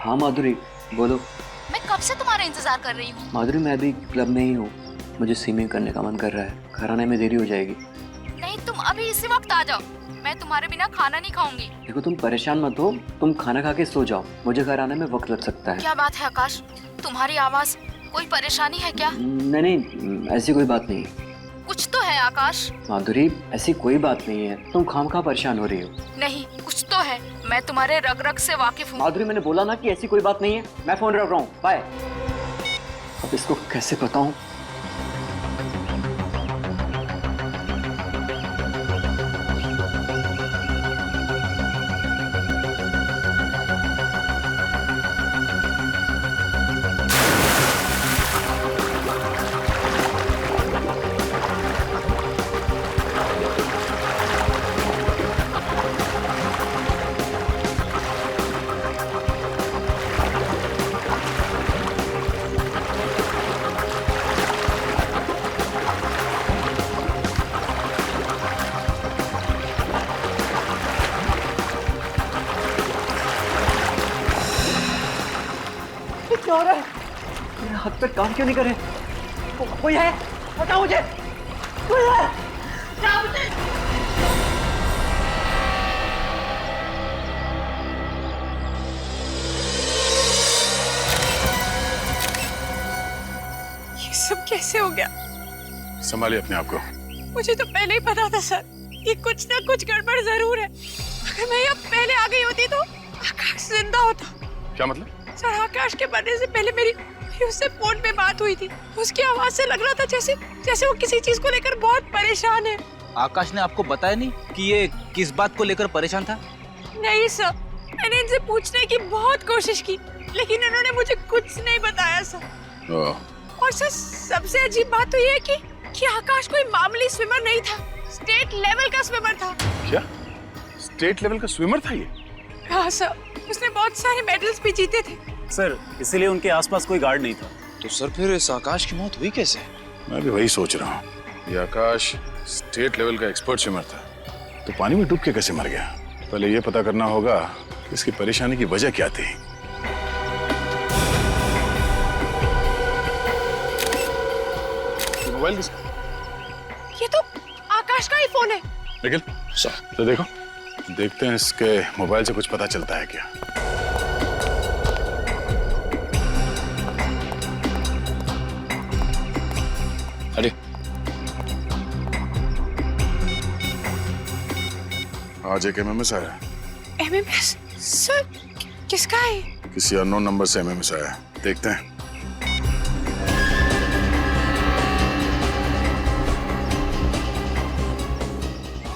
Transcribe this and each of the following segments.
हाँ माधुरी बोलो। मैं कब से तुम्हारा इंतजार कर रही हूँ। माधुरी मैं अभी क्लब में ही हूँ, मुझे स्विमिंग करने का मन कर रहा है, घर आने में देरी हो जाएगी। नहीं, तुम अभी इसी वक्त आ जाओ, मैं तुम्हारे बिना खाना नहीं खाऊंगी। देखो तुम परेशान मत हो, तुम खाना खा के सो जाओ, मुझे घर आने में वक्त लग सकता है। क्या बात है आकाश, तुम्हारी आवाज, कोई परेशानी है क्या? नहीं ऐसी कोई बात नहीं है। कुछ तो है आकाश। माधुरी ऐसी कोई बात नहीं है, तुम खामखा परेशान हो रही हो। नहीं, कुछ तो है, मैं तुम्हारे रग रग से वाकिफ हूँ। माधुरी मैंने बोला ना कि ऐसी कोई बात नहीं है। मैं फोन रख रहा हूँ, बाय। अब इसको कैसे बताऊं? क्या हो रहा है? मेरे हाथ पे काम क्यों नहीं करे? कोई है? बताओ मुझे। कोई है? बताओ मुझे। ये सब कैसे हो गया? संभालिए अपने आप को। मुझे तो पहले ही पता था सर, ये कुछ ना कुछ गड़बड़ जरूर है। अगर मैं यहाँ पहले आ गई होती तो आकाश जिंदा होता। क्या मतलब? सर, आकाश के मरने से पहले मेरी उससे फोन पे बात हुई थी। उसकी आवाज से लग रहा था जैसे वो किसी चीज को लेकर बहुत परेशान है। आकाश ने आपको बताया नहीं कि ये किस बात को लेकर परेशान था? नहीं सर, मैंने इनसे पूछने की बहुत कोशिश की, लेकिन इन्होंने मुझे कुछ नहीं बताया सर। और सर, सबसे अजीब बात तो ये है कि आकाश कोई मामूली स्विमर नहीं था, स्टेट लेवल का स्विमर था। क्या? स्टेट लेवल का स्विमर था ये? हाँ सर, उसने बहुत सारे मेडल्स भी जीते थे। सर, इसीलिए उनके आसपास कोई गार्ड नहीं था। तो सर फिर इस आकाश की मौत हुई कैसे? मैं भी वही सोच रहा हूँ। ये आकाश स्टेट लेवल का एक्सपर्ट स्विमर था, तो पानी में डूब के कैसे मर गया? पहले ये पता करना होगा कि इसकी परेशानी की वजह क्या थी। मोबाइल किसका? ये तो आकाश का ही फोन है। निखिल सर, तो देखो, देखते हैं इसके मोबाइल से कुछ पता चलता है क्या। अरे आज एक एमएमएस आया। एमएमएस? सर, किसका है? किसी अननोन नंबर से एमएमएस आया है, देखते हैं।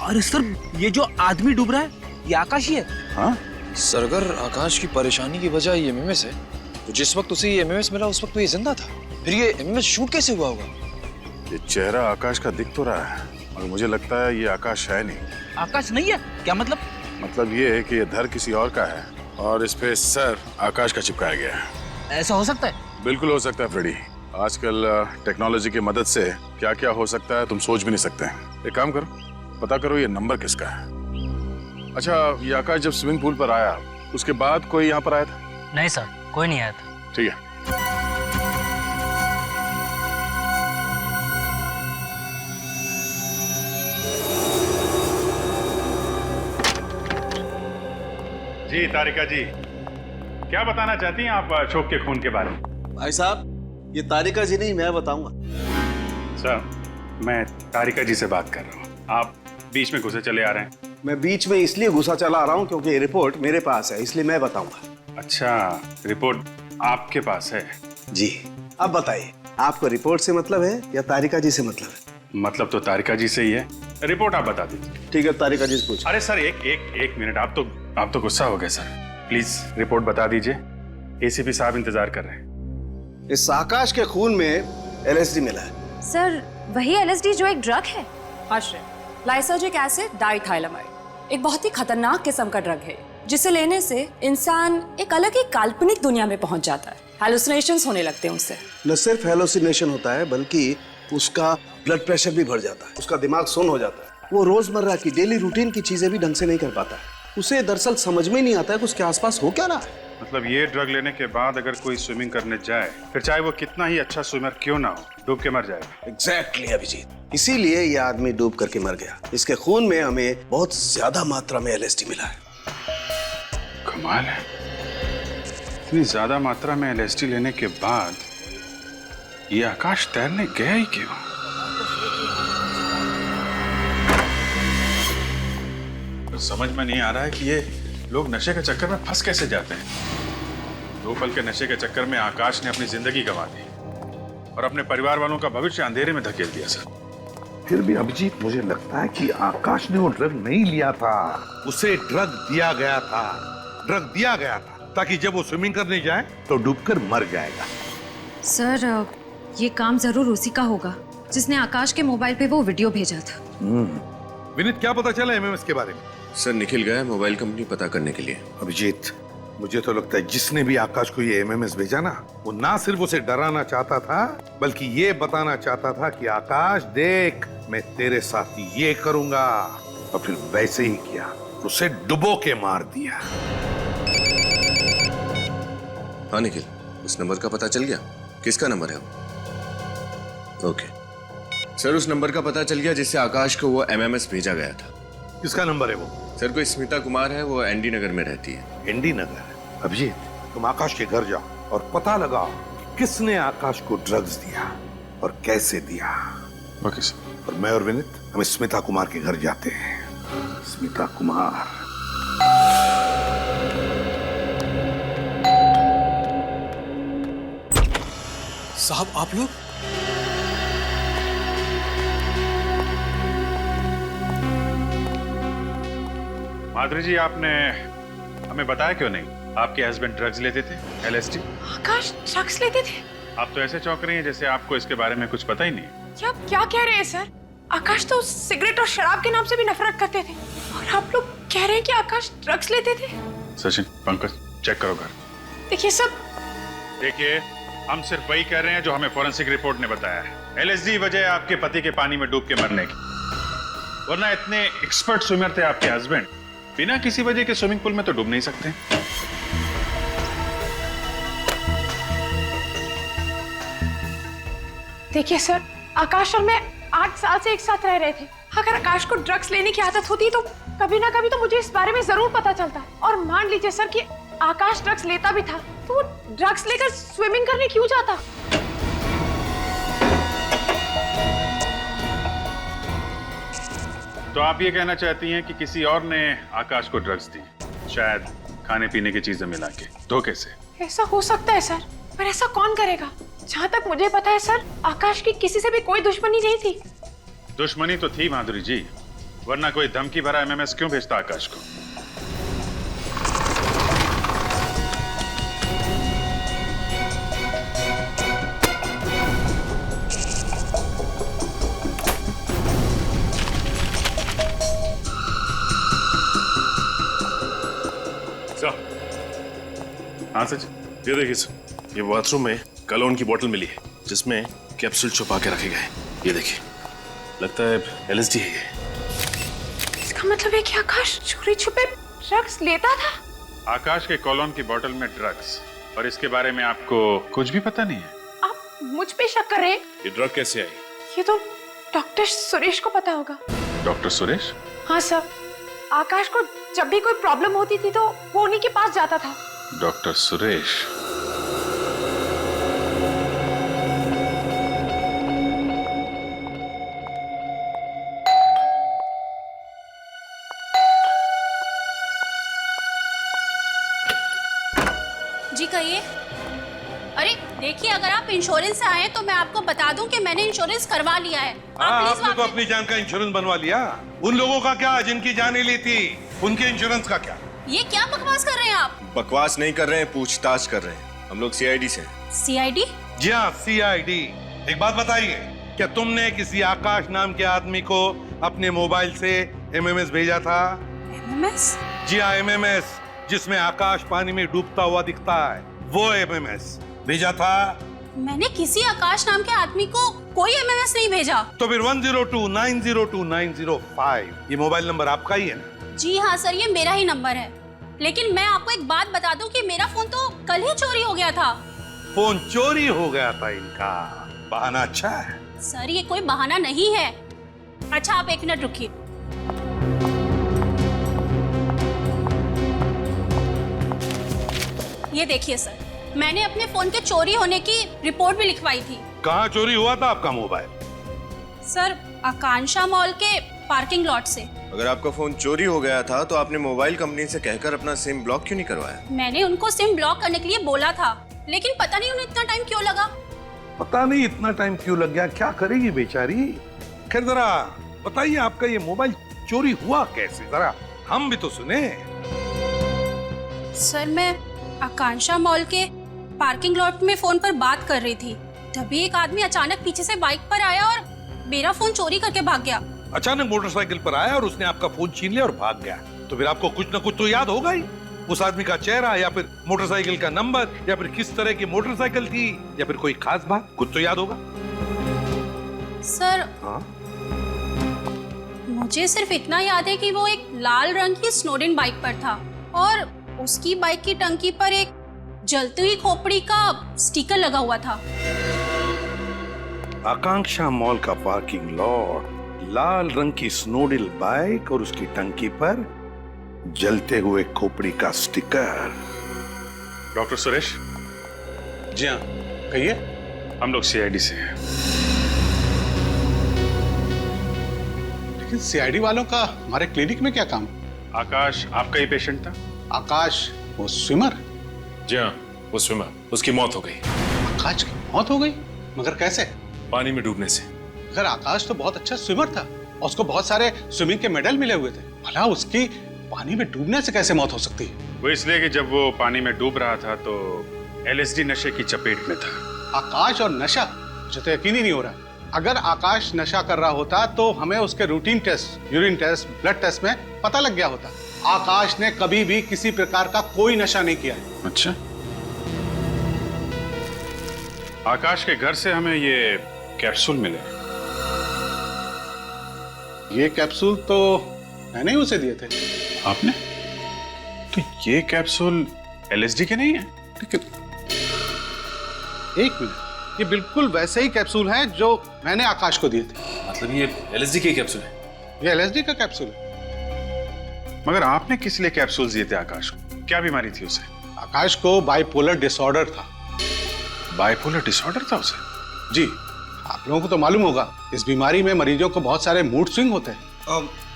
अरे सर, ये जो आदमी डूब रहा है ये आकाश ही है। हाँ सर, अगर आकाश की परेशानी की वजह ये एमएमएस है, तो जिस वक्त उसे ये एमएमएस मिला उस वक्त तो ये जिंदा था। फिर ये एमएमएस शूट कैसे हुआ होगा? ये चेहरा आकाश का दिख तो रहा है, और मुझे लगता है ये आकाश है नहीं। आकाश नहीं है? क्या मतलब? मतलब ये है कि ये धर किसी और का है और इस पे सर आकाश का चिपकाया गया है। ऐसा हो सकता है? बिल्कुल हो सकता है फ्रेडी। आजकल टेक्नोलॉजी की मदद से क्या क्या हो सकता है तुम सोच भी नहीं सकते। एक काम करो, पता करो ये नंबर किसका है। अच्छा, ये आकाश जब स्विमिंग पूल पर आया उसके बाद कोई यहाँ पर आया था? नहीं सर, कोई नहीं आया था। ठीक है। जी तारिका जी, क्या बताना चाहती हैं आप अशोक के खून के बारे में? भाई साहब, ये तारिका जी नहीं, मैं बताऊंगा। सर, मैं तारिका जी से बात कर रहा हूँ, आप बीच में घुसे चले आ रहे हैं। मैं बीच में इसलिए घुसा चला आ रहा हूँ क्योंकि रिपोर्ट मेरे पास है, इसलिए मैं बताऊंगा। अच्छा, रिपोर्ट आपके पास है? जी, अब बताइए, आपको रिपोर्ट से मतलब है या तारिका जी से मतलब है? मतलब तो तारिका जी से ही है, रिपोर्ट आप बता दीजिए। ठीक है, तारिका जी से पूछ। अरे सर, एक मिनट, आप तो गुस्सा हो गए सर। प्लीज रिपोर्ट बता दीजिए, एसीपी साहब इंतजार कर रहे हैं। इस आकाश के खून में एलएसडी मिला है। सर, वही एलएसडी जो एक ड्रग है? आश्रय, लाइसर्जिक एसिड डाइथाइलामाइड एक बहुत ही खतरनाक किस्म का ड्रग है, जिसे लेने से इंसान एक अलग ही काल्पनिक दुनिया में पहुंच जाता है। हैलुसिनेशंस होने लगते हैं उससे। न सिर्फ हैलुसिनेशन होता है बल्कि उसका ब्लड प्रेशर भी बढ़ जाता है, उसका दिमाग सुन्न हो जाता है, वो रोजमर्रा की डेली रूटीन की चीजें भी ढंग से नहीं कर पाता है। उसे दरअसल समझ में नहीं आता है कि उसके आसपास हो क्या रहा है। मतलब ये ड्रग लेने के बाद अगर कोई स्विमिंग करने जाए, फिर चाहे वो कितना ही अच्छा स्विमर क्यों ना हो, डूब के मर जाएगा। एग्जैक्टली अभिजीत, इसीलिए ये आदमी डूब करके मर गया। इसके खून में हमें बहुत ज्यादा मात्रा में LSD मिला है। कमाल है, इतनी ज्यादा मात्रा में LSD लेने के बाद ये आकाश तैरने गया ही क्यों? समझ में नहीं आ रहा है कि ये लोग नशे के चक्कर में फंस कैसे जाते हैं। 2 पल के नशे के चक्कर में आकाश ने अपनी जिंदगी गंवा दी और अपने परिवार वालों का भविष्य अंधेरे में धकेल दिया। सर फिर भी अभिजीत, मुझे लगता है कि आकाश ने वो ड्रग नहीं लिया था, उसे ड्रग दिया गया था। ड्रग दिया गया था ताकि जब वो स्विमिंग करने जाए तो डूबकर मर जाएगा। सर ये काम जरूर उसी का होगा जिसने आकाश के मोबाइल पे वो वीडियो भेजा था। विनीत, क्या पता चला MMS के बारे में? सर निखिल गया मोबाइल कंपनी पता करने के लिए। अभिजीत, मुझे तो लगता है जिसने भी आकाश को ये MMS भेजा ना, वो ना सिर्फ उसे डराना चाहता था, बल्कि ये बताना चाहता था कि आकाश देख, मैं तेरे साथ ये करूंगा। और फिर वैसे ही किया, उसे डुबो के मार दिया। हाँ निखिल, उस नंबर का पता चल गया? किसका नंबर है वो? ओके सर, उस नंबर का पता चल गया जिससे आकाश को वो MMS भेजा गया था। किसका नंबर है वो? सर कोई स्मिता कुमार है, वो एनडी नगर में रहती है। एनडी नगर? अभिजीत, तुम आकाश के घर जाओ और पता लगाओ कि किसने आकाश को ड्रग्स दिया और कैसे दिया। Okay sir. और मैं और विनीत हम स्मिता कुमार के घर जाते हैं। स्मिता कुमार। साहब आप लोग? माधुरी जी, आपने हमें बताया क्यों नहीं? आपके हस्बैंड ड्रग्स लेते थे, LSD? आकाश ड्रग्स लेते थे? आप तो ऐसे चौंक रही हैं जैसे आपको इसके बारे में कुछ पता ही नहीं। क्या कह रहे हैं सर? आकाश तो सिगरेट और शराब के नाम से भी नफरत करते थे, और आप लोग कह रहे हैं कि आकाश ड्रग्स लेते थे? सचिन, पंकज, चेक करो घर। देखिए सब, देखिए, हम सिर्फ वही कह रहे हैं जो हमें फॉरेंसिक रिपोर्ट ने बताया है। LSD वजह है आपके पति के पानी में डूब के मरने की, वरना इतने एक्सपर्ट स्विमर थे आपके हस्बैंड, बिना किसी वजह के स्विमिंग पूल में तो डूब नहीं सकते। देखिए सर, आकाश और मैं 8 साल से एक साथ रह रहे थे। अगर आकाश को ड्रग्स लेने की आदत होती तो कभी ना कभी तो मुझे इस बारे में जरूर पता चलता। और मान लीजिए सर कि आकाश ड्रग्स लेता भी था, तो वो ड्रग्स लेकर स्विमिंग करने क्यों जाता? तो आप ये कहना चाहती हैं कि किसी और ने आकाश को ड्रग्स दी, शायद खाने पीने की चीजें मिला के, धोखे से? ऐसा हो सकता है सर, पर ऐसा कौन करेगा? जहाँ तक मुझे पता है सर, आकाश की किसी से भी कोई दुश्मनी नहीं थी। दुश्मनी तो थी माधुरी जी, वरना कोई धमकी भरा MMS क्यों भेजता आकाश को? हाँ सच, ये देखिए सर, ये बाथरूम में कलोन की बोतल मिली है जिसमें कैप्सूल छुपा के रखे गए। ये देखिए, लगता है LSD है ये। इसका मतलब है कि आकाश चोरी छुपे ड्रग्स लेता था? आकाश के कॉलोन की बोतल में ड्रग्स, और इसके बारे में आपको कुछ भी पता नहीं है? आप मुझ पे शक कर रहे हैं? ये ड्रग कैसे आई? ये तो डॉक्टर सुरेश को पता होगा। डॉक्टर सुरेश? हाँ सर, आकाश को जब भी कोई प्रॉब्लम होती थी तो वो उन्हीं के पास जाता था। डॉक्टर सुरेश? जी कहिए। अरे देखिए, अगर आप इंश्योरेंस से आए तो मैं आपको बता दूं कि मैंने इंश्योरेंस करवा लिया है। आपने तो अपनी जान का इंश्योरेंस बनवा लिया। उन लोगों का क्या जिनकी जानें ली थी, उनके इंश्योरेंस का क्या? ये क्या बकवास कर रहे हैं आप? बकवास नहीं कर रहे हैं, पूछताछ कर रहे हैं। हम लोग CID से। CID? जी हाँ, CID। एक बात बताइए, क्या तुमने किसी आकाश नाम के आदमी को अपने मोबाइल से MMS भेजा था? MMS? जी हाँ, MMS, जिसमें आकाश पानी में डूबता हुआ दिखता है, वो MMS भेजा था? मैंने किसी आकाश नाम के आदमी को कोई MMS नहीं भेजा। तो फिर 102902 905 ये मोबाइल नंबर आपका ही है ना? जी हाँ सर, ये मेरा ही नंबर है। लेकिन मैं आपको एक बात बता दूं कि मेरा फोन तो कल ही चोरी हो गया था। फोन चोरी हो गया था इनका, बहाना अच्छा है। सर ये कोई बहाना नहीं है। अच्छा आप 1 मिनट रुकिए। ये देखिए सर, मैंने अपने फोन के चोरी होने की रिपोर्ट भी लिखवाई थी। कहाँ चोरी हुआ था आपका मोबाइल? सर आकांक्षा मॉल के पार्किंग लॉट से। अगर आपका फोन चोरी हो गया था तो आपने मोबाइल कंपनी से कहकर अपना सिम ब्लॉक क्यों नहीं करवाया? मैंने उनको सिम ब्लॉक करने के लिए बोला था, लेकिन पता नहीं उन्हें इतना टाइम क्यों लगा। पता नहीं इतना टाइम क्यों लग गया, क्या करेगी बेचारी। खैर जरा बताइए, आपका ये मोबाइल चोरी हुआ कैसे, जरा हम भी तो सुने। सर मैं आकांक्षा मॉल के पार्किंग लॉट में फोन पर बात कर रही थी, तभी एक आदमी अचानक पीछे से बाइक पर आया और मेरा फोन चोरी करके भाग गया। अचानक मोटरसाइकिल पर आया और उसने आपका फोन छीन लिया और भाग गया। तो फिर आपको कुछ ना कुछ तो याद होगा ही, उस आदमी का चेहरा या फिर मोटरसाइकिल का नंबर या फिर किस तरह की मोटरसाइकिल थी या फिर कोई खास बात, कुछ तो याद होगा। सर हाँ? मुझे सिर्फ इतना याद है कि वो एक लाल रंग की स्नोडेन बाइक पर था और उसकी बाइक की टंकी पर एक जलती हुई खोपड़ी का स्टिकर लगा हुआ था। आकांक्षा मॉल का पार्किंग लॉट, लाल रंग की स्नोडिल बाइक और उसकी टंकी पर जलते हुए खोपड़ी का स्टिकर। डॉक्टर सुरेश। जी हाँ, कहिए। हम लोग सीआईडी से हैं। लेकिन सीआईडी वालों का हमारे क्लिनिक में क्या काम? आकाश आपका ही पेशेंट था? आकाश वो स्विमर? जी हाँ, वो स्विमर, उसकी मौत हो गई। आकाश की मौत हो गई? मगर कैसे? पानी में डूबने से। अगर आकाश तो बहुत अच्छा स्विमर था और उसको बहुत सारे स्विमिंग के मेडल मिले हुए थे, भला उसकी पानी में डूबने से कैसे मौत हो सकती है? वो इसलिए कि जब वो पानी में डूब रहा था तो एलएसडी नशे की चपेट में था। आकाश और नशा? मुझे तो यकीन ही नहीं हो रहा। अगर आकाश नशा कर रहा होता तो हमें उसके routine test, urine test, blood test में पता लग गया होता। आकाश ने कभी भी किसी प्रकार का कोई नशा नहीं किया है। अच्छा, आकाश के घर से हमें ये कैप्सूल मिले। ये कैप्सूल तो मैंने ही उसे दिए थे। आपने? तो ये कैप्सूल एलएसडी के नहीं है? लेकिन एक मिनट, ये बिल्कुल वैसे ही कैप्सूल हैं जो मैंने आकाश को दिए थे। मतलब ये एलएसडी के कैप्सूल है? ये एलएसडी का कैप्सूल है। मगर आपने किस लिए कैप्सूल दिए थे आकाश को? क्या बीमारी थी उसे? आकाश को बाइपोलर डिसऑर्डर था। बाइपोलर डिसऑर्डर था उसे? जी, आप लोगों को तो मालूम होगा, इस बीमारी में मरीजों को बहुत सारे मूड स्विंग होते हैं।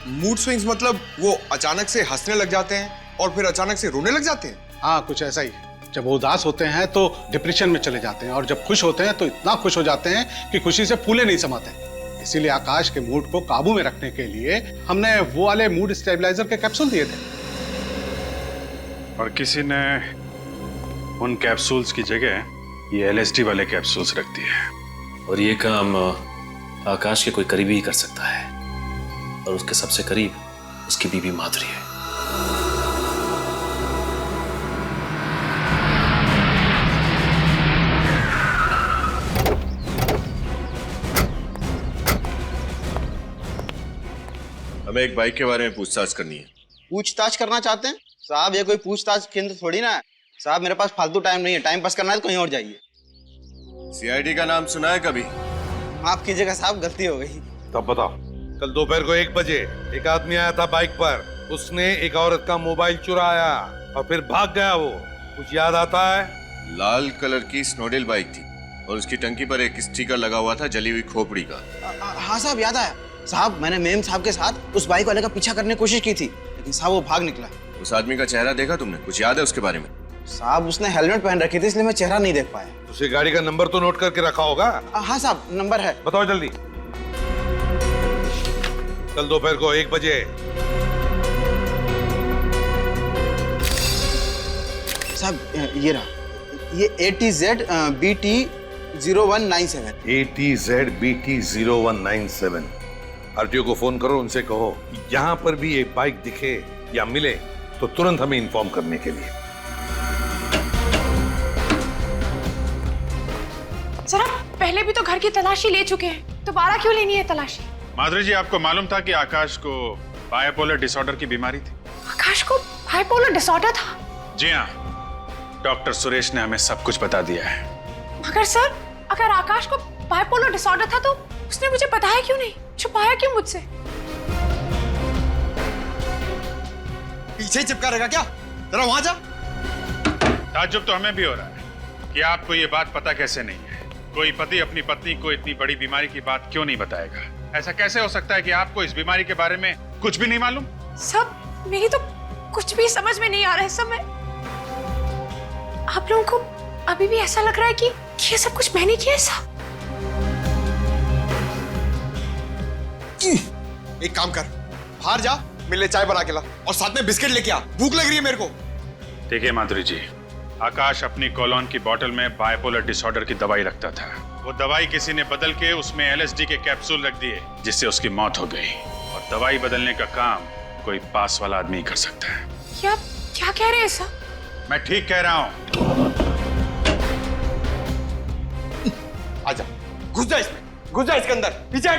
मूड स्विंग्स मतलब वो अचानक से हंसने लग जाते हैं और फिर अचानक से रोने लग जाते हैं? हाँ, कुछ ऐसा ही। जब वो उदास होते हैं तो डिप्रेशन में चले जाते हैं और जब खुश होते हैं तो इतना खुश हो जाते हैं कि खुशी से फूले नहीं समाते। इसीलिए आकाश के मूड को काबू में रखने के लिए हमने वो वाले मूड स्टेबलाइजर के कैप्सूल दिए थे। और किसी ने उन कैप्सूल्स की जगह ये एलएसडी वाले कैप्सूल्स रख दिए। और ये काम आकाश के कोई करीबी ही कर सकता है, और उसके सबसे करीब उसकी बीवी माधुरी है। हमें एक बाइक के बारे में पूछताछ करनी है। पूछताछ करना चाहते हैं साहब? ये कोई पूछताछ केंद्र थोड़ी ना है साहब। मेरे पास फालतू टाइम नहीं है, टाइम पास करना है तो कहीं और जाइए। सीआईडी का नाम सुना है कभी? माफ कीजिएगा साहब, गलती हो गई। तब बताओ। कल दोपहर को 1 बजे एक आदमी आया था बाइक पर, उसने एक औरत का मोबाइल चुराया और फिर भाग गया। वो कुछ याद आता है? लाल कलर की स्नोडेल बाइक थी और उसकी टंकी पर एक स्टिकर लगा हुआ था जली हुई खोपड़ी का। हाँ साहब, याद आया साहब। मैंने मेम साहब के साथ उस बाइक वाले का पीछा करने की कोशिश की थी, लेकिन साहब वो भाग निकला। उस आदमी का चेहरा देखा तुमने? कुछ याद है उसके बारे में? साहब उसने हेलमेट पहन रखी थी, इसलिए मैं चेहरा नहीं देख पाया। उसे गाड़ी का नंबर तो नोट करके रखा होगा? हाँ साहब, नंबर है। बताओ जल्दी। कल दोपहर को 1 बजे। साहब ये रहा, ये ATZ BT 0197। ATZ BT 0197। RTO को फोन करो, उनसे कहो कि यहाँ पर भी एक बाइक दिखे या मिले तो तुरंत हमें इन्फॉर्म करने के लिए। जरा पहले भी तो घर की तलाशी ले चुके हैं, दोबारा क्यों लेनी है तलाशी? माधुरी जी, आपको मालूम था कि आकाश को बाइपोलर डिसऑर्डर की बीमारी थी? आकाश को बाइपोलर डिसऑर्डर था। जी हाँ, डॉक्टर सुरेश ने हमें सब कुछ बता दिया है। मगर सर, अगर आकाश को बाइपोलर डिसऑर्डर था तो उसने मुझे बताया क्यों नहीं, छुपाया क्यों मुझसे? पीछे ही चिपका रहेगा क्या? जरा वहां जा। ताज्जुब तो हमें भी हो रहा है कि आपको ये बात पता कैसे नहीं है। कोई पति अपनी पत्नी को इतनी बड़ी बीमारी की बात क्यों नहीं बताएगा? ऐसा कैसे हो सकता है कि आपको इस बीमारी के बारे में कुछ भी नहीं मालूम? सब मेरी तो कुछ भी समझ में नहीं आ रहा है। सब आप लोगों को अभी भी ऐसा लग रहा है कि ये सब कुछ मैंने किया है? सब एक काम कर, बाहर जा, मिले चाय बना के ला और साथ में बिस्किट लेके आ, भूख लग रही है मेरे को। देखिए माधुरी जी, आकाश अपनी कॉलोन की बोतल में बाइपोलर डिसऑर्डर की दवाई रखता था। वो दवाई किसी ने बदल के उसमें LSD के कैप्सूल रख दिए, जिससे उसकी मौत हो गई। और दवाई बदलने का काम कोई पास वाला आदमी कर सकता है। क्या कह रहे हैं सर? मैं ठीक कह रहा हूँ। आजा, घुस जा इसमें, घुस जा इसके अंदर, पीछे।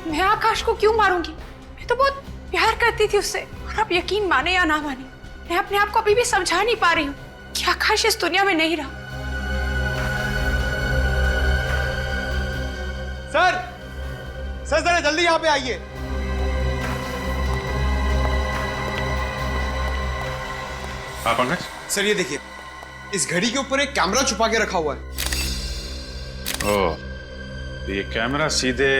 मैं आकाश को क्यों मारूंगी? मैं तो बहुत प्यार करती थी उससे। और आप यकीन माने या ना माने, मैं अपने आप को अभी भी समझा नहीं पा रही हूँ कि आकाश इस दुनिया में नहीं रहा। सर जरा जल्दी यहाँ पे आइए। हाँ पंकज। सर ये देखिए, इस घड़ी के ऊपर एक कैमरा छुपा के रखा हुआ है। ओह, ये कैमरा सीधे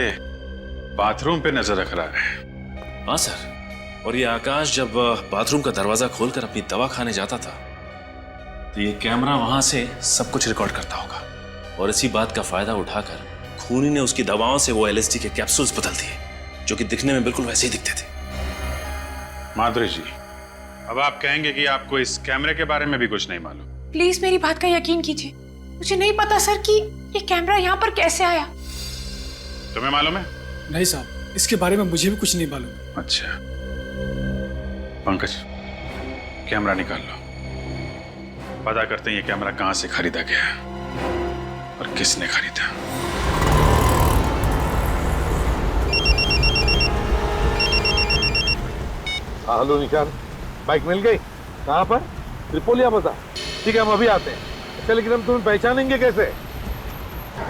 बाथरूम पे नजर रख रहा है। हाँ सर, और ये आकाश जब बाथरूम का दरवाजा खोलकर अपनी दवा खाने जाता था तो ये कैमरा वहां से सब कुछ रिकॉर्ड करता होगा। और इसी बात का फायदा उठाकर खूनी ने उसकी दवाओं से वो LSD के कैप्सूल्स बदल दिए, जो कि दिखने में बिल्कुल वैसे ही दिखते थे। माधुरी जी, अब आप कहेंगे कि आपको इस कैमरे के बारे में भी कुछ नहीं मालूम? प्लीज मेरी बात का यकीन कीजिए, मुझे नहीं पता सर कि ये कैमरा यहाँ पर कैसे आया। तुम्हें मालूम है? नहीं साहब, इसके बारे में मुझे भी कुछ नहीं मालूम। अच्छा पंकज, कैमरा निकाल लो, पता करते हैं ये कैमरा कहां से खरीदा गया और किसने खरीदा। हेलो निशान, बाइक मिल गई? कहाँ पर? त्रिपोलिया बाजार। ठीक है, हम अभी आते हैं। अच्छा, लेकिन हम तुम्हें पहचानेंगे कैसे?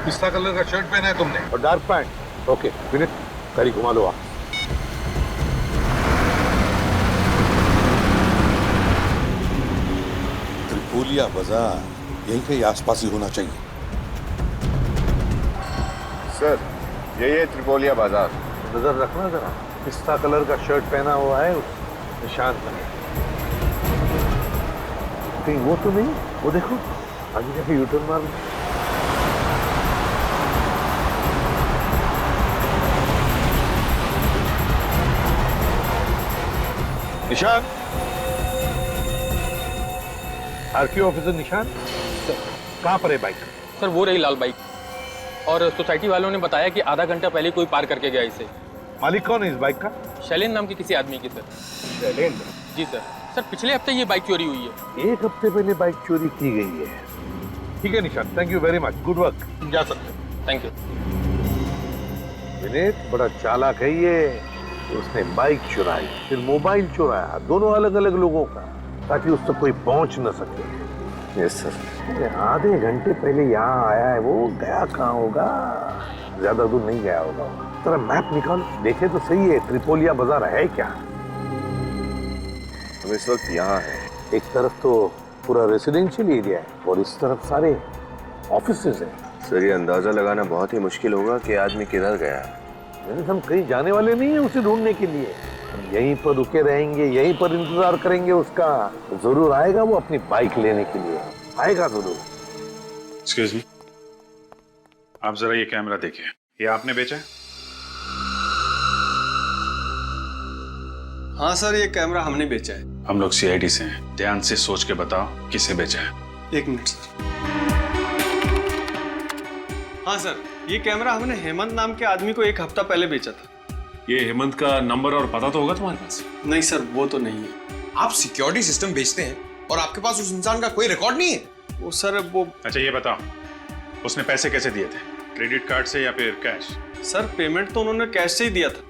पिस्ता कलर का शर्ट पहना है तुमने और डार्क पैंट। ओके विनीत, गाड़ी घुमा लो आप। त्रिपोलिया बाजार यहीं कहीं आसपास ही होना चाहिए। सर, यही है त्रिपोलिया बाजार। नजर रखना जरा, पिस्ता कलर का शर्ट पहना हुआ है उस निशान पर। कहीं वो तो नहीं? वो देखो, आगे जाके यूटर्न मार लो। निशान, आरटीओ ऑफिसर निशान, कहाँ पर है बाइक? सर वो रही लाल बाइक, और सोसाइटी वालों ने बताया कि आधा घंटा पहले कोई पार करके गया इसे। मालिक कौन है इस बाइक का? शैलेंद्र नाम के किसी आदमी की सर। शैलेंद्र? जी सर। सर पिछले हफ्ते ये बाइक चोरी हुई है। एक हफ्ते पहले बाइक चोरी की गई है। ठीक है निशान, thank you very much, good work, जा सकते हैं। Thank you. विनीत बड़ा चालाक है ये। उसने बाइक चुराई, फिर मोबाइल चुराया, दोनों अलग अलग लोगों का, ताकि उस तक कोई पहुंच न सके। Yes sir. आधे घंटे पहले यहाँ आया है वो, गया कहाँ होगा? ज्यादा दूर नहीं गया होगा। तेरा मैप निकाल, देखे तो सही है त्रिपोलिया बाजार है क्या? हम इस वक्त यहाँ है। एक तरफ तो पूरा रेसिडेंशियल एरिया है और इस तरफ सारे ऑफिसेज हैं। सर ये अंदाजा लगाना बहुत ही मुश्किल होगा कि आदमी किधर गया है। हम कहीं जाने वाले नहीं है उसे ढूंढने के लिए। हम यहीं पर रुके रहेंगे, यहीं पर इंतजार करेंगे उसका। जरूर आएगा वो अपनी बाइक लेने के लिए, आएगा जरूर। एक्सक्यूज मी, आप जरा ये कैमरा देखिए, ये आपने बेचा है? हाँ सर, ये कैमरा हमने बेचा है। हम लोग CID से हैं, ध्यान से सोच के बताओ किसे बेचा है। एक मिनट सर। हाँ सर, ये कैमरा हमने हेमंत नाम के आदमी को एक हफ्ता पहले बेचा था। ये हेमंत का नंबर और पता तो होगा तुम्हारे पास? नहीं सर, वो तो नहीं है। आप सिक्योरिटी सिस्टम बेचते हैं और आपके पास उस इंसान का कोई रिकॉर्ड नहीं है? वो सर वो। अच्छा ये बताओ, उसने पैसे कैसे दिए थे? क्रेडिट कार्ड से या फिर कैश? सर पेमेंट तो उन्होंने कैश से ही दिया था।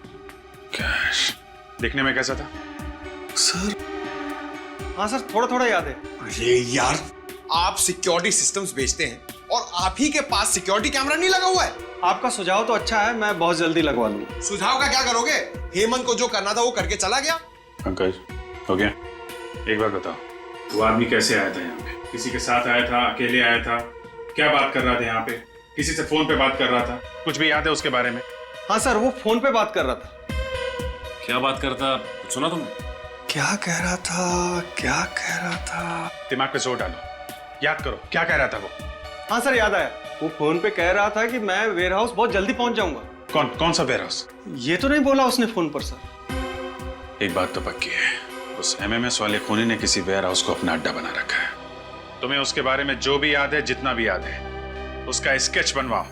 कैश दिखने में कैसा था? सर हाँ सर, थोड़ा थोड़ा याद है। अरे यार, आप सिक्योरिटी सिस्टम्स बेचते हैं और आप ही के पास सिक्योरिटी कैमरा नहीं लगा हुआ है। आपका सुझाव तो अच्छा है, मैं बहुत जल्दी लगवा लूंगा। सुझाव का क्या करोगे? हेमंत को जो करना था वो करके चला गया। पंकज, हो गया? एक बात बताओ, वो आदमी कैसे आया था यहाँ पे? किसी के साथ आया था, अकेले आया था, क्या बात कर रहा था यहाँ पे? किसी से फोन पे बात कर रहा था? कुछ भी याद है उसके बारे में? हाँ सर, वो फोन पे बात कर रहा था। क्या बात करता, सुना तुमने? क्या कह रहा था? दिमाग पे जोर डालो, याद करो क्या कह रहा था वो। हाँ सर, याद आया। वो फोन पे कह रहा था कि मैं वेयर हाउस बहुत जल्दी पहुंच जाऊंगा। कौन सा वेयर हाउस? ये तो नहीं बोला उसने फोन पर सर। एक बात तो पक्की है, उस एमएमएस वाले खूनी ने किसी वेयर हाउस को अपना अड्डा बना रखा है। तुम्हें उसके बारे में जो भी याद है, जितना भी याद है, उसका स्केच बनवाओ।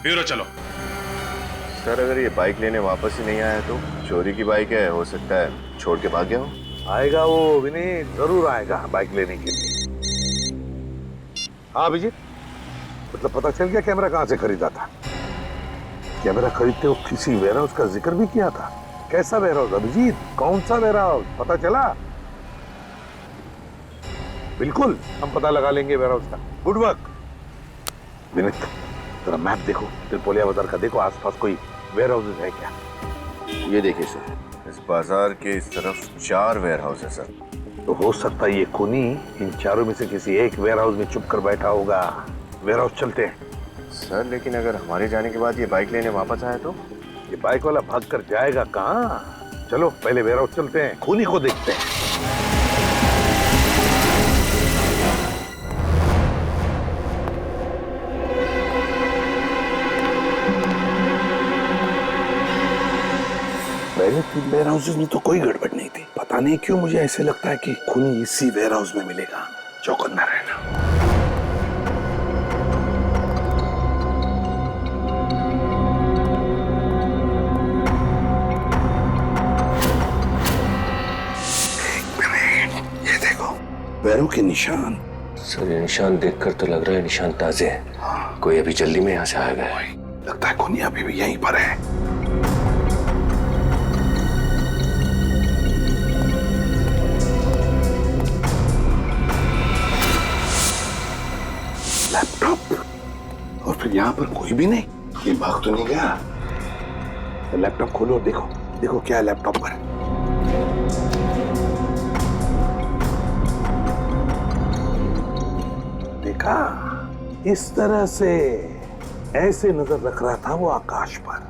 ब्यूरो चलो। सर अगर ये बाइक लेने वापस ही नहीं आया तो? चोरी की बाइक है, हो सकता है छोड़ के भाग गया हो। आएगा वो विनीत, जरूर आएगा बाइक लेने के लिए। हाँ अभिजीत, मतलब पता चल गया कैमरा कहाँ से खरीदा था? कैमरा खरीदते वक्त किसी वेयर हाउस का जिक्र भी किया था। कैसा वेयर हाउस अभिजीत? कौन सा वेयर हाउस पता चला? बिल्कुल, हम पता लगा लेंगे वेयर हाउस का। Good work Vineet. जरा मैप देखो, त्रिपोलिया बाजार का देखो, आसपास कोई वेयर हाउसेस है क्या? ये देखिए सर, इस बाजार के इस तरफ 4 वेयर हाउस है सर। तो हो सकता है ये खूनी इन चारों में से किसी एक वेयर हाउस में छुप कर बैठा होगा। वेयर हाउस चलते हैं। सर लेकिन अगर हमारे जाने के बाद ये बाइक लेने वापस आए तो? ये बाइक वाला भाग कर जाएगा कहाँ? चलो पहले वेयर हाउस चलते हैं, खूनी को देखते हैं। पहले 3 वेयर हाउसेस में तो कोई गड़बड़ नहीं थी। पता नहीं क्यों मुझे ऐसे लगता है कि खूनी इसी वेयर हाउस में मिलेगा। चौकन्ना रहना। पैरों के निशान। सर ये निशान देखकर तो लग रहा है निशान ताजे हैं। हाँ। कोई अभी जल्दी में यहाँ से आ गया। लगता है खूनी अभी भी यहीं पर है। लैपटॉप, और फिर यहाँ पर कोई भी नहीं। ये भाग तो नहीं गया। तो लैपटॉप खोलो और देखो, देखो क्या है लैपटॉप पर। देखा, इस तरह से ऐसे नजर रख रहा था वो आकाश पर।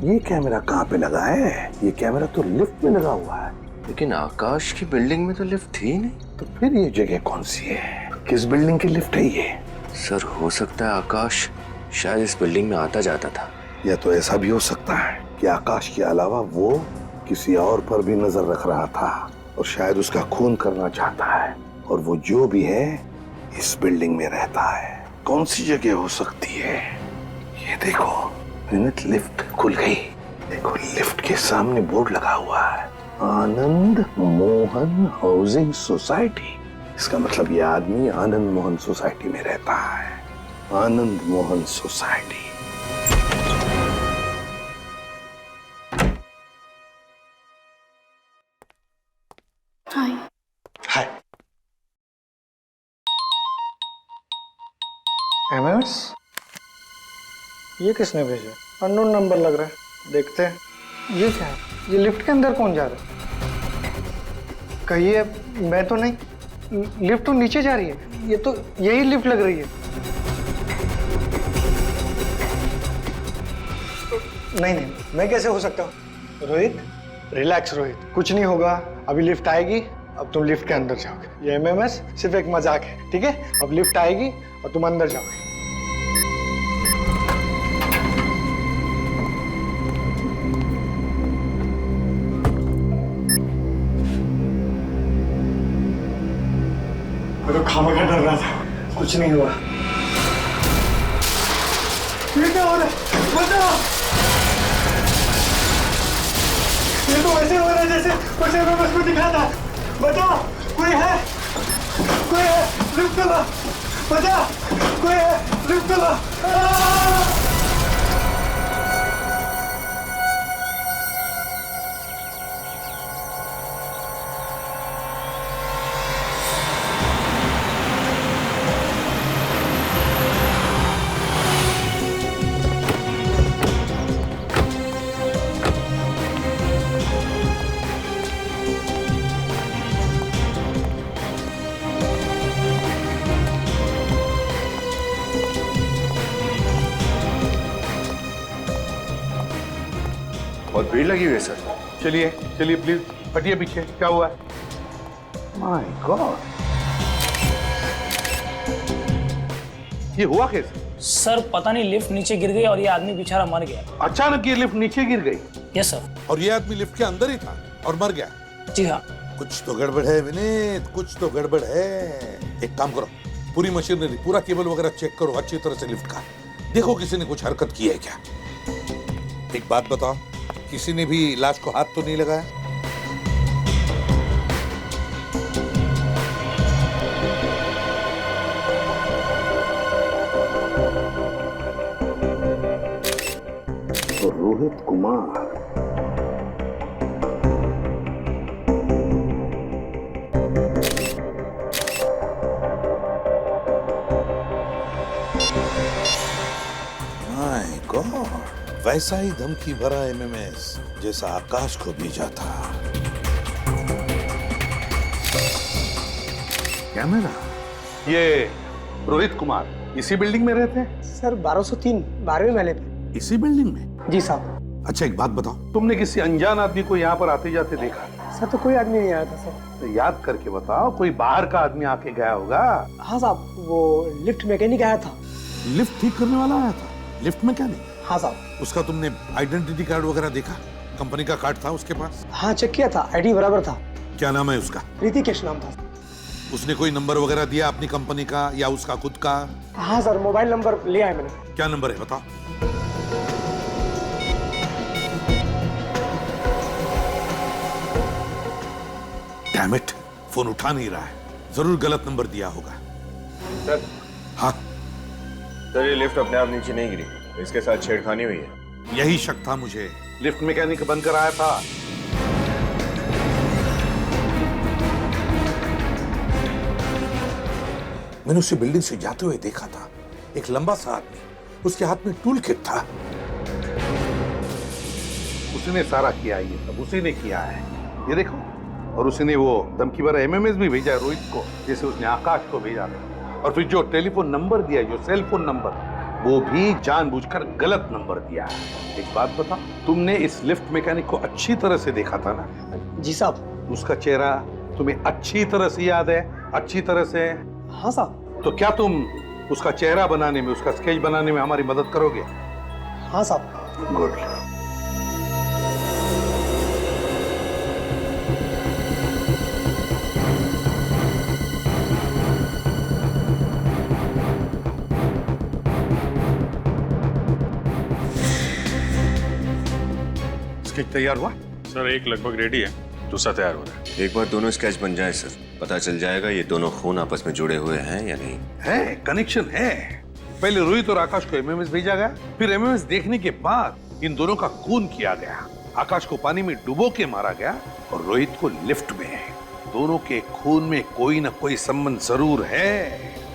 ये कैमरा कहाँ पे लगा है? ये कैमरा तो लिफ्ट में लगा हुआ है। लेकिन आकाश की बिल्डिंग में तो लिफ्ट थी नहीं। तो फिर ये जगह कौन सी है? किस बिल्डिंग की लिफ्ट है ये? सर हो सकता है आकाश शायद इस बिल्डिंग में आता जाता था। या तो ऐसा भी हो सकता है कि आकाश के अलावा वो किसी और पर भी नजर रख रहा था और शायद उसका खून करना चाहता है, और वो जो भी है इस बिल्डिंग में रहता है। कौन सी जगह हो सकती है? ये देखो विनीत, लिफ्ट खुल गई। देखो लिफ्ट के सामने बोर्ड लगा हुआ है, आनंद मोहन हाउसिंग सोसाइटी। इसका मतलब ये आदमी आनंद मोहन सोसाइटी में रहता है। आनंद मोहन सोसाइटी। हाय। हाय। एमएस, ये किसने भेजा? अननोन नंबर लग रहा है, देखते हैं। ये क्या है? ये लिफ्ट के अंदर कौन जा रहा है? कहिए, मैं तो नहीं। लिफ्ट तो नीचे जा रही है। ये तो यही लिफ्ट लग रही है। नहीं नहीं, मैं कैसे हो सकता हूँ? रोहित, रिलैक्स रोहित, कुछ नहीं होगा। अभी लिफ्ट आएगी, अब तुम लिफ्ट के अंदर जाओगे। ये एमएमएस सिर्फ एक मजाक है, ठीक है? अब लिफ्ट आएगी और तुम अंदर जाओगे। मैं तो खामखा डर रहा था, कुछ नहीं हुआ। ये क्या हो रहा है? बचाओ! ये तो वैसे हो रहा है जैसे कुछ एमएमएस को दिखा था। बचाओ! कोई है? कोई है? लिफ्ट चला! बचाओ! कोई है? लिफ्ट चला! बहुत भीड़ लगी हुई है सर। चलिए चलिए प्लीज हटिए पीछे। क्या हुआ है? माय गॉड, ये हुआ कैसे? सर पता नहीं लिफ्ट नीचे गिर गई और ये आदमी बेचारा मर गया। अचानक ये लिफ्ट नीचे गिर गई? Yes sir. और ये आदमी लिफ्ट के अंदर ही था और मर गया? जी हाँ। कुछ तो गड़बड़ है विनीत, कुछ तो गड़बड़ है। एक काम करो, पूरी मशीनरी, पूरा केबल वगैरह चेक करो अच्छी तरह से लिफ्ट का। देखो किसी ने कुछ हरकत की है क्या। एक बात बताओ, किसी ने भी लाश को हाथ तो नहीं लगाया? तो रोहित कुमार, माय गॉड, वैसा ही धमकी भरा एमएमएस जैसा आकाश को भेजा था। क्या मेरा ये रोहित कुमार इसी बिल्डिंग में रहते हैं? सर 1203 12वें महले पे। इसी बिल्डिंग में? जी साहब। अच्छा एक बात बताओ, तुमने किसी अनजान आदमी को यहाँ पर आते जाते देखा? सर तो कोई आदमी नहीं आया था सर। तो याद करके बताओ, कोई बाहर का आदमी आके गया होगा। हाँ साहब, वो लिफ्ट मैकेनिक आया था। लिफ्ट ठीक करने वाला आया था? Lift mechanic? हाँ साहब। उसका तुमने आइडेंटिटी कार्ड वगैरह देखा? कंपनी का कार्ड था उसके पास? हाँ चेक किया था, आईडी बराबर था। क्या नाम है उसका? ऋतिकेश नाम था। उसने कोई नंबर वगैरह दिया अपनी कंपनी का या उसका खुद का? हाँ सर, मोबाइल नंबर लिया है मैंने। क्या नंबर है बताओ। डैम इट, फोन उठा नहीं रहा है, जरूर गलत नंबर दिया होगा। सर। हाँ सर, ये लिफ्ट अपने आप नीचे नहीं गिरी, इसके साथ छेड़खानी हुई है। यही शक था मुझे। लिफ्ट मैकेनिक बनकर आया था। मैंने उसे बिल्डिंग से जाते हुए देखा था, एक लंबा सा आदमी, उसके हाथ में टूल किट था। उसने सारा किया, ये सब उसी ने किया है, ये देखो। और उसने वो धमकी भरा एमएमएस भी भेजा है रोहित को, जैसे उसने आकाश को भेजा था। और फिर जो टेलीफोन नंबर दिया, जो सेल फोन नंबर, वो भी जानबूझकर गलत नंबर दिया है। एक बात बताओ, तुमने इस लिफ्ट मैकेनिक को अच्छी तरह से देखा था ना? जी साहब। उसका चेहरा तुम्हें अच्छी तरह से याद है? अच्छी तरह से? हाँ साहब। तो क्या तुम उसका चेहरा बनाने में, उसका स्केच बनाने में हमारी मदद करोगे? हाँ साहब। गुड। स्केच तैयार हुआ? सर एक लगभग रेडी है, दूसरा तैयार हो रहा है। एक बार दोनों स्केच बन जाए सर, पता चल जाएगा ये दोनों खून आपस में जुड़े हुए हैं या नहीं। है, कनेक्शन है। पहले रोहित और आकाश को एमएमएस भेजा गया, फिर एमएमएस देखने के बाद इन दोनों का खून किया गया। आकाश को पानी में डुबो के मारा गया और रोहित को लिफ्ट में। दोनों के खून में कोई ना कोई संबंध जरूर है।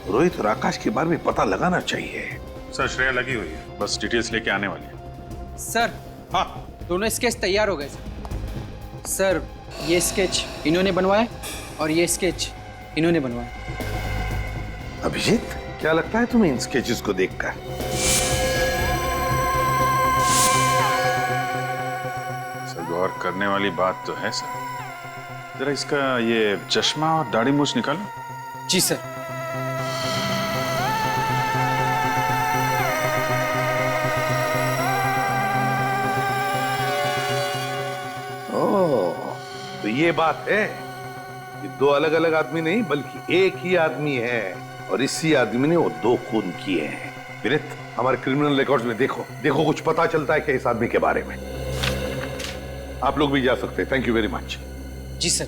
रोहित और आकाश के बारे में पता लगाना चाहिए। सर श्रेया लगी हुई है, बस डिटेल्स लेके आने वाली है। सर। हाँ। दोनों स्केच तैयार हो गए सर। ये स्केच इन्होंने बनवाए और ये स्केच इन्होंने बनवाए। अभिजीत, क्या लगता है तुम्हें इन स्केचेस को देखकर? सर गौर करने वाली बात तो है सर। जरा इसका ये चश्मा और दाढ़ी मूछ निकालो। जी सर। तो ये बात है, ये दो अलग अलग आदमी नहीं बल्कि एक ही आदमी है, और इसी आदमी ने वो दो खून किए हैं। विनीत, हमारे क्रिमिनल रिकॉर्ड्स में देखो, देखो कुछ पता चलता है क्या इस आदमी के बारे में। आप लोग भी जा सकते हैं। Thank you very much. जी सर।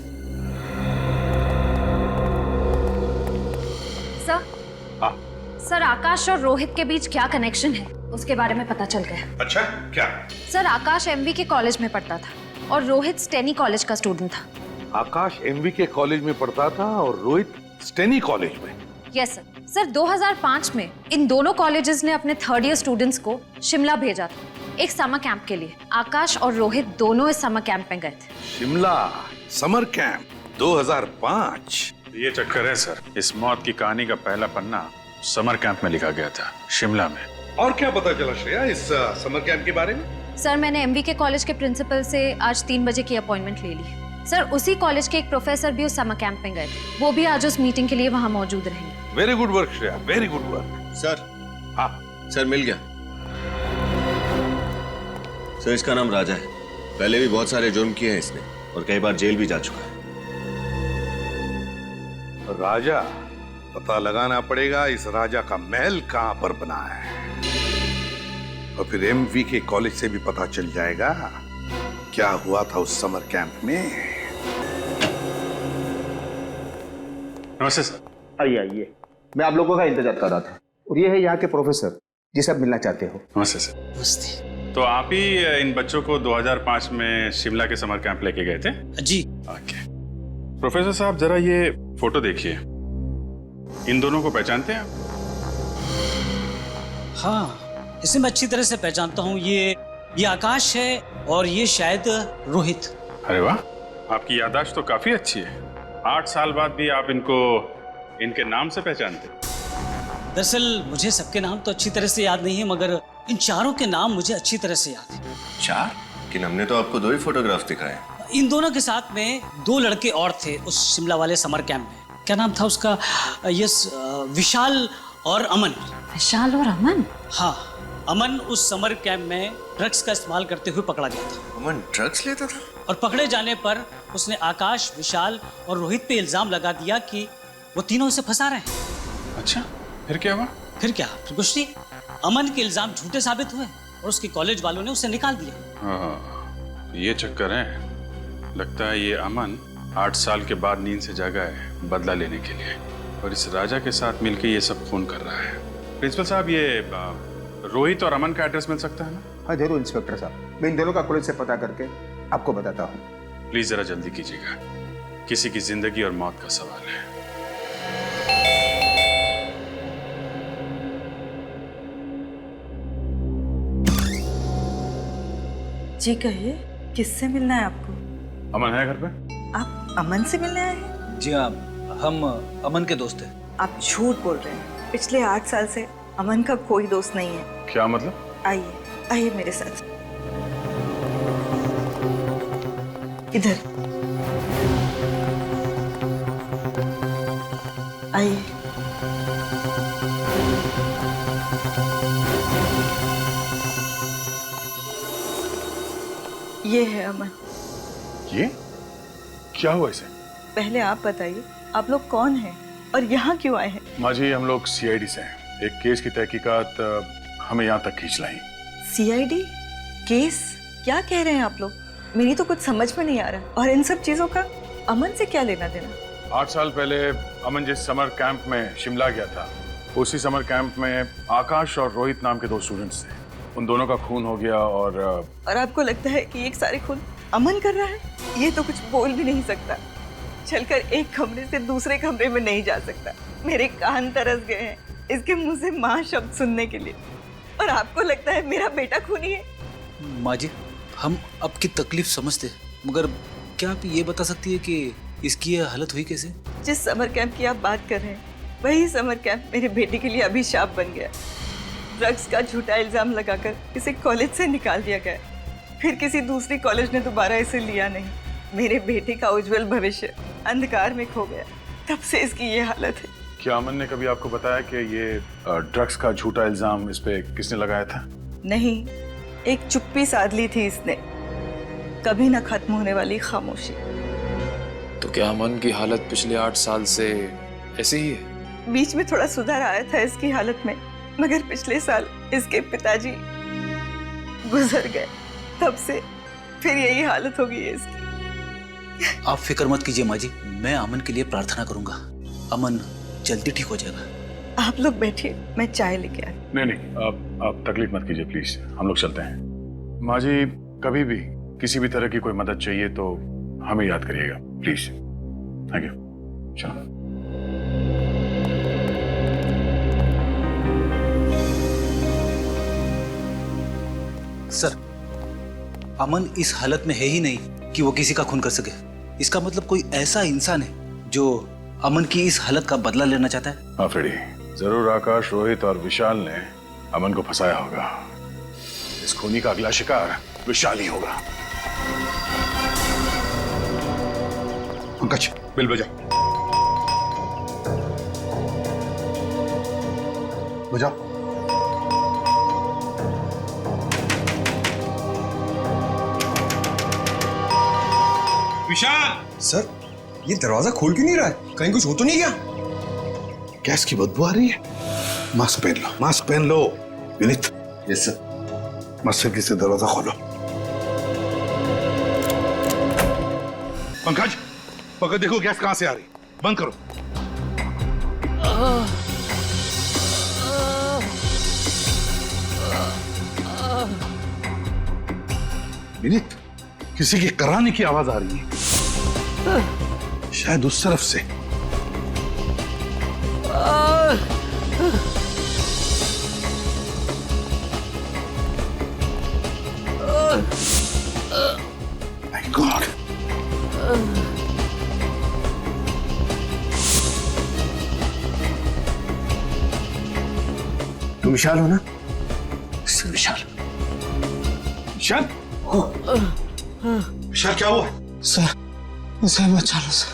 सर। हाँ। सर, आकाश और रोहित के बीच क्या कनेक्शन है उसके बारे में पता चल गया। अच्छा, क्या? सर, आकाश एमवी के कॉलेज में पढ़ता था और रोहित स्टेनी कॉलेज का स्टूडेंट था। आकाश एमवी के कॉलेज में पढ़ता था और रोहित स्टेनी कॉलेज में? Yes sir. सर 2005 में इन दोनों कॉलेजेस ने अपने थर्ड ईयर स्टूडेंट्स को शिमला भेजा था एक समर कैंप के लिए। आकाश और रोहित दोनों इस समर कैंप में गए थे। Shimla summer camp 2005? ये चक्कर है सर, इस मौत की कहानी का पहला पन्ना समर कैंप में लिखा गया था, शिमला में। और क्या पता चला श्रेया इस समर कैंप के बारे में? सर मैंने MVK कॉलेज के प्रिंसिपल से आज 3 बजे की अपॉइंटमेंट ले ली। सर उसी कॉलेज के एक प्रोफेसर भी उस समर कैंप में गए थे, वो भी आज उस मीटिंग के लिए वहाँ मौजूद रहेंगे। Very good work Shreya, very good work. Sir. हाँ सर मिल गया। सर इसका नाम राजा है, पहले भी बहुत सारे जुर्म किए हैं इसने और कई बार जेल भी जा चुका है। राजा, पता लगाना पड़ेगा इस राजा का महल कहां पर बना है, और फिर MVK कॉलेज से भी पता चल जाएगा क्या हुआ था उस समर कैंप में। नमस्ते सर। आइए आइए, मैं आप लोगों का इंतजार कर रहा था, और ये है यहाँ के प्रोफेसर जिसे आप मिलना चाहते हो। नमस्ते सर। नमस्ते। तो आप ही इन बच्चों को 2005 में शिमला के समर कैंप लेके गए थे? जी। ओके। प्रोफेसर साहब जरा ये फोटो देखिए, इन दोनों को पहचानते हैं आप? हाँ, इसे मैं अच्छी तरह से पहचानता हूँ। ये आकाश है और ये शायद रोहित। अरे वाह, आपकी याददाश्त तो काफी अच्छी है। 8 साल बाद भी आप इनको इनके नाम से पहचानते? दरअसल मुझे सबके नाम तो अच्छी तरह से याद नहीं है, मगर इन चारों के नाम मुझे अच्छी तरह से याद है। 4? कि हमने तो आपको 2 ही फोटोग्राफ दिखाए। इन दोनों के साथ में 2 लड़के और थे उस शिमला वाले समर कैंप में। क्या नाम था उसका? यस, विशाल और अमन। विशाल और अमन? हाँ, अमन उस समर कैंप में ड्रग्स का इस्तेमाल करते हुए पकड़ा गया था। अमन ड्रग्स लेता था? और पकड़े जाने पर उसने आकाश, विशाल और रोहित पे इल्जाम लगा दिया कि वो तीनों उसे फंसा रहे हैं। अच्छा, फिर क्या हुआ? फिर कुछ नहीं। अमन के इल्जाम झूठे साबित हुए और उसके कॉलेज वालों ने उसे निकाल दिया। हाँ, ये चक्कर है। लगता है ये अमन 8 साल के बाद नींद से जागा है बदला लेने के लिए, और इस राजा के साथ मिलकर ये सब खून कर रहा है। प्रिंसिपल साहब, ये रोहित और अमन का एड्रेस मिल सकता है ना? हाँ जरूर इंस्पेक्टर साहब, मैं इन दोनों का कॉलेज से पता करके आपको बताता हूँ। प्लीज जरा जल्दी कीजिएगा, किसी की जिंदगी और मौत का सवाल है। जी कहिए, किससे मिलना है आपको? अमन है घर पे? आप अमन से मिलने आए हैं? जी हाँ, हम अमन के दोस्त हैं। आप झूठ बोल रहे हैं। पिछले 8 साल से अमन का कोई दोस्त नहीं है। क्या मतलब? आइए आइए मेरे साथ, इधर आइए। ये है अमन। ये क्या हुआ इसे? पहले आप बताइए, आप लोग कौन हैं और यहाँ क्यों आए हैं? माँ जी, हम लोग CID से हैं। एक केस की तहकीकात हमें यहाँ तक खींच लाई। CID case? क्या कह रहे हैं आप लोग? मेरी तो कुछ समझ में नहीं आ रहा, और इन सब चीजों का अमन से क्या लेना देना? 8 साल पहले अमन जिस समर कैंप में शिमला गया था, उसी समर कैंप में आकाश और रोहित नाम के 2 स्टूडेंट्स थे। उन दोनों का खून हो गया। और आपको लगता है कि ये सारे खून अमन कर रहा है? ये तो कुछ बोल भी नहीं सकता, चलकर एक कमरे से दूसरे कमरे में नहीं जा सकता। मेरे कान तरस गए हैं इसके मुंह से माँ शब्द सुनने के लिए, और आपको लगता है मेरा बेटा खूनी है? माँ जी, हम आपकी तकलीफ समझते हैं, मगर क्या आप ये बता सकती है कि इसकी ये हालत हुई कैसे? जिस समर कैंप की आप बात कर रहे हैं, वही समर कैंप मेरे बेटे के लिए अभिशाप बन गया। ड्रग्स का झूठा इल्जाम लगाकर इसे कॉलेज से निकाल दिया गया। फिर किसी दूसरी कॉलेज ने दोबारा इसे लिया नहीं। मेरे बेटे का उज्जवल भविष्य अंधकार में खो गया। तब से इसकी ये हालत है। क्या अमन ने कभी आपको बताया कि ये ड्रग्स का झूठा इल्जाम इस पे किसने लगाया था? नहीं, एक चुप्पी साध ली थी इसने, कभी न खत्म होने वाली खामोशी। तो क्या अमन की हालत पिछले 8 साल से ऐसे ही है? बीच में थोड़ा सुधार आया था इसकी हालत में, मगर पिछले साल इसके पिताजी गुजर गए। तब से फिर यही हालत हो गई है इसकी। आप फिक्र मत कीजिए माँ जी, मैं अमन के लिए प्रार्थना करूंगा। अमन जल्दी ठीक हो जाएगा। आप लोग बैठिए, मैं चाय लेके आई। नहीं, आप तकलीफ मत कीजिए प्लीज, हम लोग चलते हैं। माँ जी, कभी भी किसी भी तरह की कोई मदद चाहिए तो हमें याद करिएगा प्लीज। Thank you. चलो। सर, अमन इस हालत में है ही नहीं कि वो किसी का खून कर सके। इसका मतलब कोई ऐसा इंसान है जो अमन की इस हालत का बदला लेना चाहता है। हाँ फ्रेडी, जरूर आकाश, रोहित और विशाल ने अमन को फंसाया होगा। इस खूनी का अगला शिकार विशाल ही होगा। पंकज, बिल बजाओ। बजाओ। विशाल सर, ये दरवाजा खोल क्यों नहीं रहा है? कहीं कुछ हो तो नहीं गया? गैस की बदबू आ रही है। मास्क पहन लो, मास्क पहन लो। विनीत। Yes sir. मस्जिद से दरवाजा खोलो। पंकज, पंकज देखो गैस कहां से आ रही। बंद करो। विनीत, किसी के कराने की आवाज आ रही है, शायद उस तरफ से। My God. तुम विशाल हो ना? सर विशाल। विशाल? विशाल क्या हुआ? सर, मुझे बचा लो सर।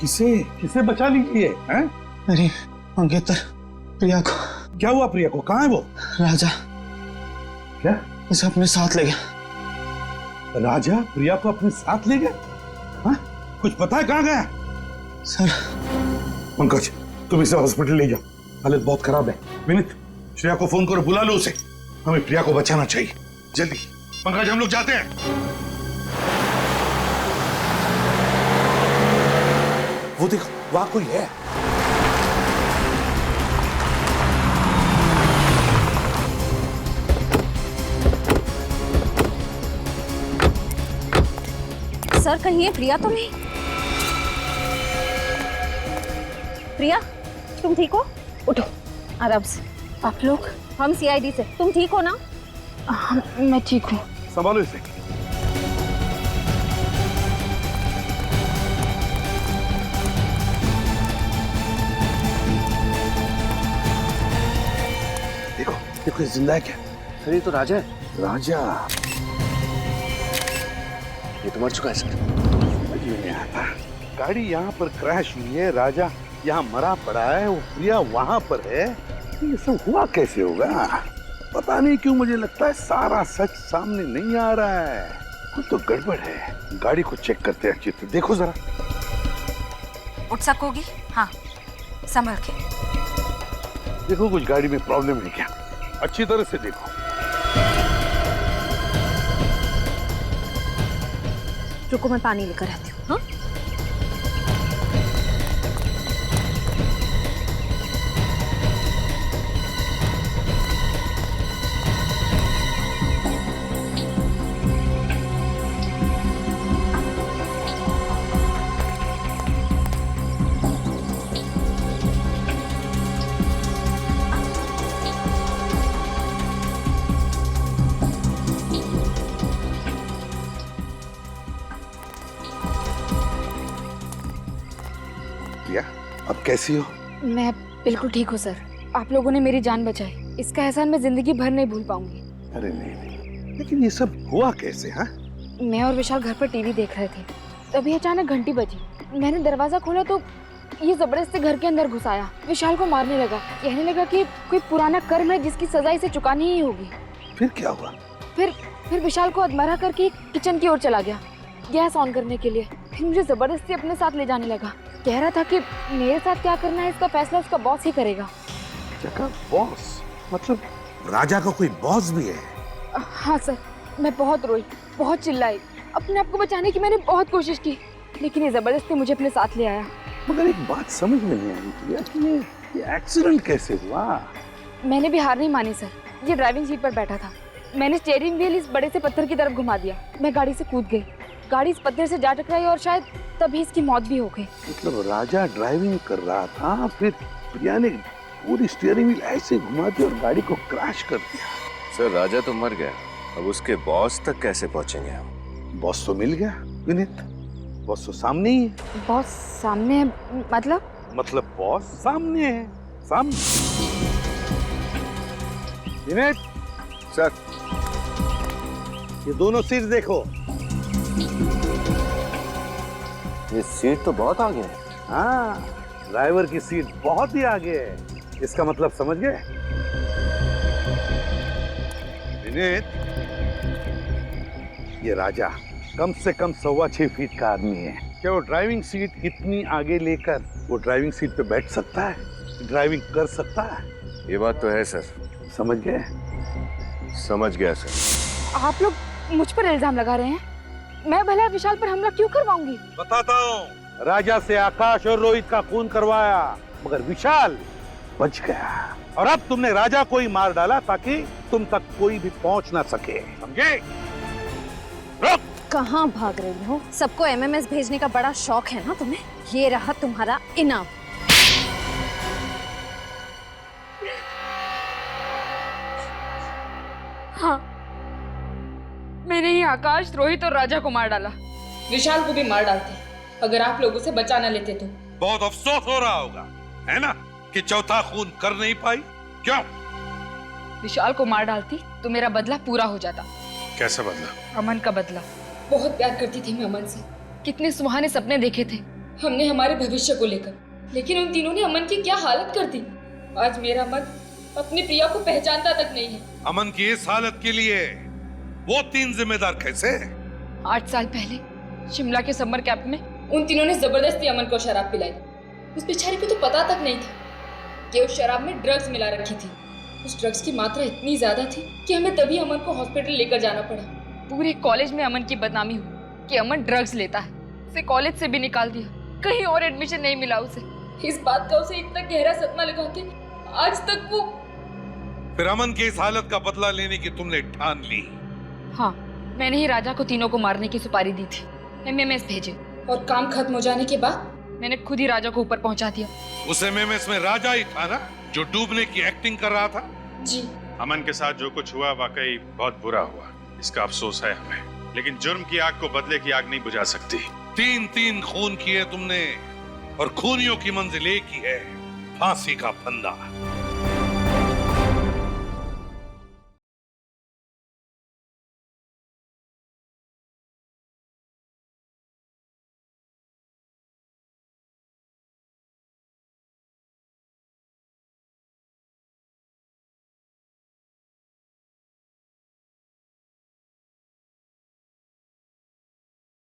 किसे किसे बचा लीजिए? हैं? मेरी मंगेतर प्रिया को। क्या हुआ प्रिया को? कहाँ है वो? राजा क्या उसे अपने साथ ले गया। राजा प्रिया को अपने साथ ले गया? हाँ? कुछ पता है कहाँ गया? सर। पंकज, तुम इसे हॉस्पिटल ले जाओ, हालत बहुत खराब है। विनीत, श्रेया को फोन करो, बुला लो उसे। हमें प्रिया को बचाना चाहिए, जल्दी। पंकज, हम लोग जाते हैं। वो देखो, वहां कोई है। सर, कहीं ये प्रिया तो नहीं? प्रिया, तुम ठीक हो? उठो आराम से। आप लोग? हम सीआईडी से। तुम ठीक हो ना? मैं ठीक हूँ। संभालो इसे। देखो देखो, जिंदा है क्या? सर ये तो राजा है। राजा? ये तो मर चुका है सर। समझ में नहीं आता। गाड़ी यहाँ पर क्रैश हुई है, राजा यहाँ मरा पड़ा है, वो प्रिया वहां पर है। ये सब हुआ कैसे होगा? पता नहीं क्यों मुझे लगता है सारा सच सामने नहीं आ रहा है। कुछ तो गड़बड़ है। गाड़ी को चेक करते हैं अच्छी तरह। देखो जरा। उठ सकोगी? हाँ, संभल के देखो कुछ गाड़ी में प्रॉब्लम है क्या, अच्छी तरह से देखो। रुको, मैं पानी लेकर आती हूँ। हाँ? अब कैसी हो? मैं बिल्कुल ठीक हूँ सर। आप लोगों ने मेरी जान बचाई, इसका एहसान मैं जिंदगी भर नहीं भूल पाऊंगी। अरे नहीं, लेकिन ये सब हुआ कैसे? हाँ, मैं और विशाल घर पर टीवी देख रहे थे, तभी अचानक घंटी बजी। मैंने दरवाजा खोला तो ये जबरदस्ती घर के अंदर घुस आया। विशाल को मारने लगा, कहने लगा कि कोई पुराना कर्म है जिसकी सजा इसे चुकानी ही होगी। फिर क्या हुआ? फिर विशाल को अधमरा करके किचन की ओर चला गया गैस ऑन करने के लिए। फिर मुझे जबरदस्ती अपने साथ ले जाने लगा। कह रहा था कि मेरे साथ क्या करना है इसका फैसला उसका बॉस ही करेगा। बॉस? मतलब राजा का कोई बॉस भी है? हाँ सर, मैं बहुत रोई, बहुत चिल्लाई, अपने आप को बचाने की मैंने बहुत कोशिश की, लेकिन ये जबरदस्ती मुझे अपने साथ ले आया। मगर एक बात समझ में नहीं आई कि ये एक्सीडेंट कैसे हुआ? मैंने भी हार नहीं मानी सर। ये ड्राइविंग सीट पर बैठा था, मैंने स्टीयरिंग व्हील इस बड़े से पत्थर की तरफ घुमा दिया। मैं गाड़ी से कूद गई, गाड़ी इस पत्थर से जा टकराई और शायद तभी इसकी मौत भी हो गई। मतलब राजा ड्राइविंग कर रहा था, फिर प्रिया ने पूरी स्टीयरिंग व्हील ऐसे घुमा दी और गाड़ी को क्रैश कर दिया। सर राजा तो मर गया, अब उसके बॉस तक कैसे पहुंचेंगे हम? बॉस तो मिल गया विनीत, बॉस तो सामने ही है। बॉस सामने है? मतलब बॉस सामने है, सामने। विनीत सर, ये दोनों सीट देखो। ये सीट तो बहुत आगे है। हाँ, ड्राइवर की सीट बहुत ही आगे है। इसका मतलब समझ गए? विनीत, ये राजा कम से कम 6.25 फीट का आदमी है। क्या वो ड्राइविंग सीट इतनी आगे लेकर वो ड्राइविंग सीट पे बैठ सकता है? ड्राइविंग कर सकता है? ये बात तो है सर। समझ गए? समझ गया सर। आप लोग मुझ पर इल्जाम लगा रहे हैं। मैं भला विशाल पर हमला क्यों करवाऊंगी? बताता हूँ। राजा से आकाश और रोहित का खून करवाया, मगर विशाल बच गया। और अब तुमने राजा को ही मार डाला ताकि तुम तक कोई भी पहुंच ना सके। समझे? रुक! कहाँ भाग रही हो? सबको एमएमएस भेजने का बड़ा शौक है ना तुम्हें? ये रहा तुम्हारा इनाम। हाँ, मैंने ही आकाश, रोहित और राजा को मार डाला। विशाल को भी मार डालते अगर आप लोग उसे बचा न लेते तो। बहुत अफसोस हो रहा होगा, है ना, कि चौथा खून कर नहीं पाई। क्यों? विशाल को मार डालती तो मेरा बदला पूरा हो जाता। कैसा बदला? अमन का बदला। बहुत प्यार करती थी मैं अमन से। कितने सुहाने सपने देखे थे हमने हमारे भविष्य को लेकर, लेकिन उन तीनों ने अमन की क्या हालत कर दी। आज मेरा मन अपनी प्रिया को पहचानता तक नहीं है। अमन की इस हालत के लिए वो तीन जिम्मेदार कैसे? 8 साल पहले शिमला के समर कैंप में उन तीनों ने जबरदस्ती अमन को शराब पिलाई। उस बेचारी को तो पता तक नहीं था कि उस शराब में ड्रग्स मिला रखी थी। उस ड्रग्स की मात्रा इतनी ज्यादा थी कि हमें तभी अमन को हॉस्पिटल लेकर जाना पड़ा। पूरे कॉलेज में अमन की बदनामी हुई कि अमन ड्रग्स लेता है। उसे कॉलेज से भी निकाल दिया, कहीं और एडमिशन नहीं मिला उसे। इस बात का उसे इतना गहरा सदमा लगा कि आज तक वो। फिर अमन की इस हालत का बदला लेने की तुमने ठान ली? हाँ, मैंने ही राजा को तीनों को मारने की सुपारी दी थी। एमएमएस भेजे और काम खत्म हो जाने के बाद मैंने खुद ही राजा को ऊपर पहुंचा दिया। उस एमएमएस में राजा ही था ना, जो डूबने की एक्टिंग कर रहा था? जी। अमन के साथ जो कुछ हुआ वाकई बहुत बुरा हुआ, इसका अफसोस है हमें। लेकिन जुर्म की आग को बदले की आग नहीं बुझा सकती। 3 खून किए तुमने और खूनियों की मंजिल एक ही है, फांसी का फंदा।